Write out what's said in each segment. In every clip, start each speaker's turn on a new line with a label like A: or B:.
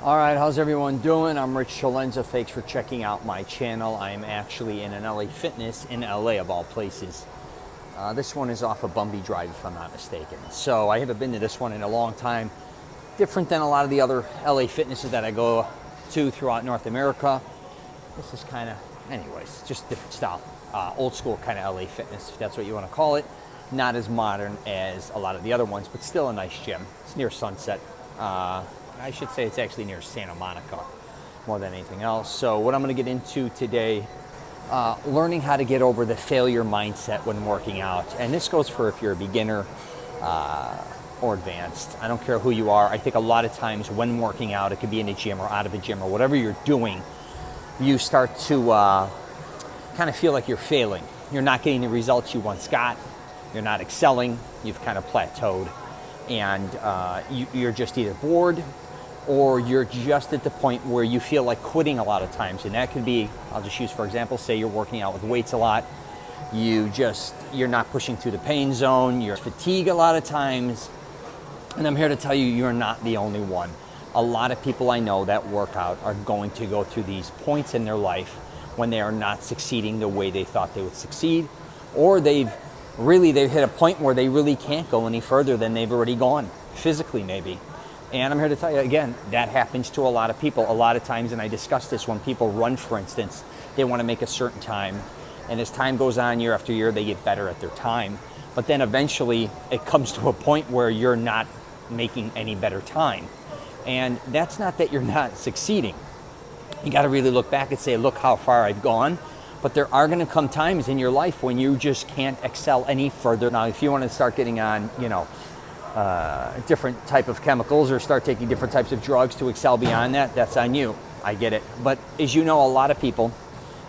A: All right, how's everyone doing? I'm Rich Celenza. Thanks for checking out my channel. I'm actually in an LA Fitness in LA of all places. This one is off of Bumby Drive, if I'm not mistaken. So I haven't been to this one in a long time. Different than a lot of the other LA Fitnesses that I go to throughout North America. This is kind of, anyways, just different style. Old school kind of LA Fitness, if that's what you want to call it. Not as modern as a lot of the other ones, but still a nice gym. It's near Sunset. I should say it's actually near Santa Monica more than anything else. So what I'm going to get into today, learning how to get over the failure mindset when working out. And this goes for if you're a beginner or advanced. I don't care who you are. I think a lot of times when working out, it could be in a gym or out of a gym or whatever you're doing, you start to kind of feel like you're failing. You're not getting the results you once got. You're not excelling. You've kind of plateaued. And you're just either bored or you're just at the point where you feel like quitting a lot of times. And that could be, I'll just use for example, say you're working out with weights a lot. You're not pushing through the pain zone. You're fatigued a lot of times. And I'm here to tell you, you're not the only one. A lot of people I know that work out are going to go through these points in their life when they are not succeeding the way they thought they would succeed, or they've hit a point where they really can't go any further than they've already gone, physically maybe. And I'm here to tell you, again, that happens to a lot of people. A lot of times, and I discuss this when people run, for instance, they want to make a certain time. And as time goes on, year after year, they get better at their time. But then eventually, it comes to a point where you're not making any better time. And that's not that you're not succeeding. You got to really look back and say, look how far I've gone. But there are going to come times in your life when you just can't excel any further. Now, if you want to start getting on, different type of chemicals or start taking different types of drugs to excel beyond that, that's on you. I get it. But as you know, a lot of people,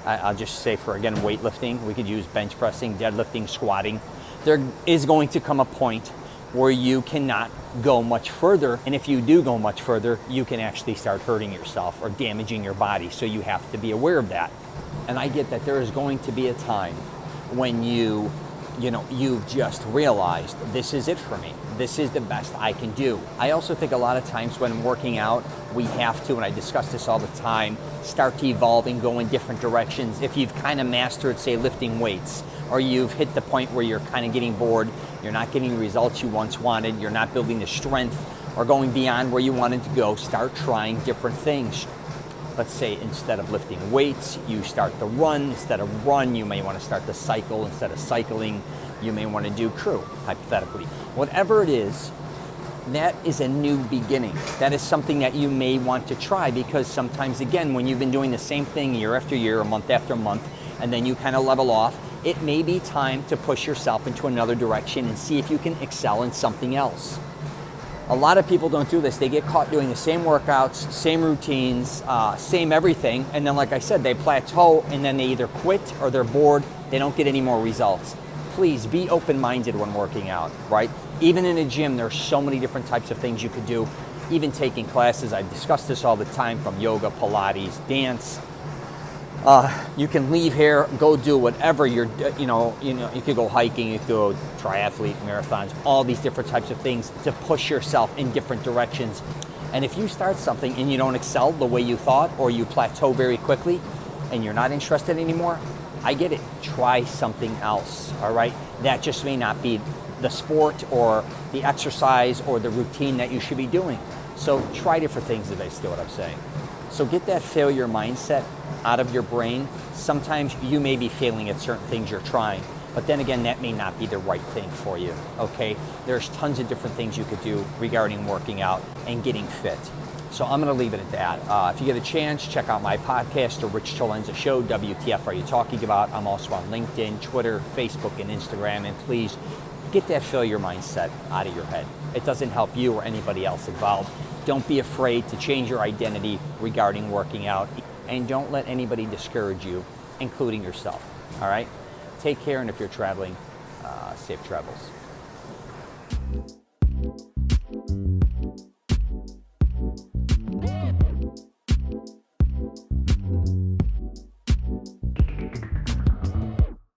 A: I'll just say for, again, weightlifting, we could use bench pressing, deadlifting, squatting. There is going to come a point where you cannot go much further. And if you do go much further, you can actually start hurting yourself or damaging your body. So you have to be aware of that. And I get that there is going to be a time when you've just realized, this is it for me. This is the best I can do. I also think a lot of times when working out, we have to, and I discuss this all the time, start to evolve and go in different directions. If you've kind of mastered, say, lifting weights, or you've hit the point where you're kind of getting bored, you're not getting the results you once wanted, you're not building the strength or going beyond where you wanted to go, start trying different things. Let's say instead of lifting weights, you start to run. Instead of run, you may want to start to cycle. Instead of cycling, you may want to do crew, hypothetically. Whatever it is, that is a new beginning. That is something that you may want to try, because sometimes, again, when you've been doing the same thing year after year, or month after month, and then you kind of level off, it may be time to push yourself into another direction and see if you can excel in something else. A lot of people don't do this. They get caught doing the same workouts, same routines, same everything. And then, like I said, they plateau and then they either quit or they're bored. They don't get any more results. Please be open-minded when working out, right? Even in a gym, there's so many different types of things you could do. Even taking classes, I discuss this all the time, from yoga, Pilates, dance. You can leave here, go do whatever you could go hiking, you could go triathlete, marathons, all these different types of things to push yourself in different directions. And if you start something and you don't excel the way you thought, or you plateau very quickly and you're not interested anymore, I get it. Try something else, all right? That just may not be the sport or the exercise or the routine that you should be doing. So try different things, if I see what I'm saying. So get that failure mindset out of your brain. Sometimes you may be failing at certain things you're trying, but then again, that may not be the right thing for you, okay? There's tons of different things you could do regarding working out and getting fit. So I'm gonna leave it at that. If you get a chance, check out my podcast, The Rich Celenza Show, WTF Are You Talking About? I'm also on LinkedIn, Twitter, Facebook, and Instagram, and please get that failure mindset out of your head. It doesn't help you or anybody else involved. Don't be afraid to change your identity regarding working out, and don't let anybody discourage you, including yourself, all right? Take care, and if you're traveling, safe travels.